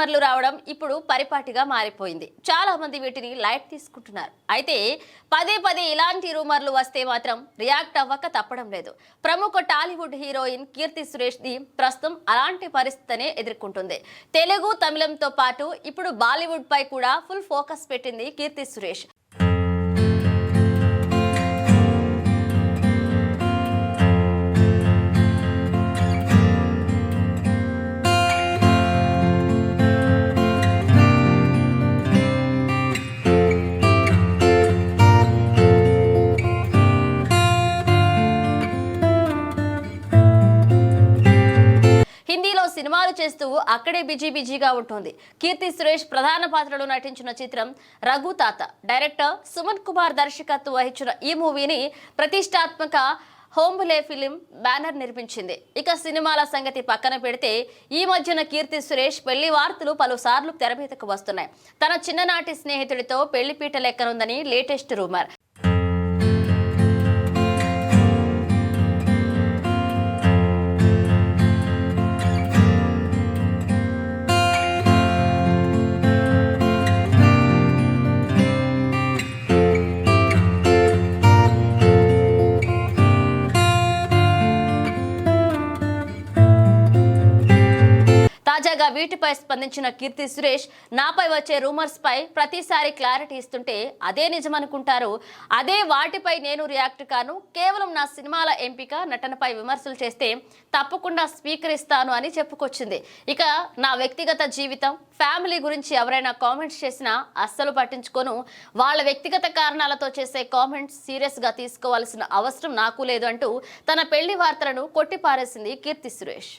రూమర్లు రావడం ఇప్పుడు పరిపాటిగా మారిపోయింది. చాలా మంది వీటిని లైట్ తీసుకుంటున్నారు. అయితే పదే పదే ఇలాంటి రూమర్లు వస్తే మాత్రం రియాక్ట్ అవ్వక తప్పడం లేదు. ప్రముఖ టాలీవుడ్ హీరోయిన్ కీర్తి సురేష్ ది ప్రస్తుతం అలాంటి పరిస్థితినే ఎదుర్కొంటుంది. తెలుగు, తమిళంతో పాటు ఇప్పుడు బాలీవుడ్ పై కూడా ఫుల్ ఫోకస్ పెట్టింది కీర్తి సురేష్. హిందీలో సినిమాలు చేస్తూ అక్కడే బిజీగా ఉంటుంది. కీర్తి సురేష్ ప్రధాన పాత్రలో నటించిన చిత్రం రఘుతాత. డైరెక్టర్ సుమన్ కుమార్ దర్శకత్వం వహించిన ఈ మూవీని ప్రతిష్టాత్మక హోంబులే ఫిలిం బ్యానర్ నిర్మించింది. ఇక సినిమాల సంగతి పక్కన పెడితే ఈ మధ్యన కీర్తి సురేష్ పెళ్లి వార్తలు పలుసార్లు తెరమీదకు వస్తున్నాయి. తన చిన్ననాటి స్నేహితుడితో పెళ్లి పీట లెక్కనుందని లేటెస్ట్ రూమర్. తాజాగా వీటిపై స్పందించిన కీర్తి సురేష్, నాపై వచ్చే రూమర్స్ పై ప్రతిసారి క్లారిటీ ఇస్తుంటే అదే నిజమనుకుంటారు. అదే వాటిపై నేను రియాక్ట్ కాను. కేవలం నా సినిమాల ఎంపిక, నటనపై విమర్శలు చేస్తే తప్పకుండా స్వీకరిస్తాను అని చెప్పుకొచ్చింది. ఇక నా వ్యక్తిగత జీవితం, ఫ్యామిలీ గురించి ఎవరైనా కామెంట్స్ చేసినా అస్సలు పట్టించుకోను. వాళ్ళ వ్యక్తిగత కారణాలతో చేసే కామెంట్స్ సీరియస్ గా తీసుకోవాల్సిన అవసరం నాకు లేదు అంటూ తన పెళ్లి వార్తలను కొట్టిపారేసింది కీర్తి సురేష్.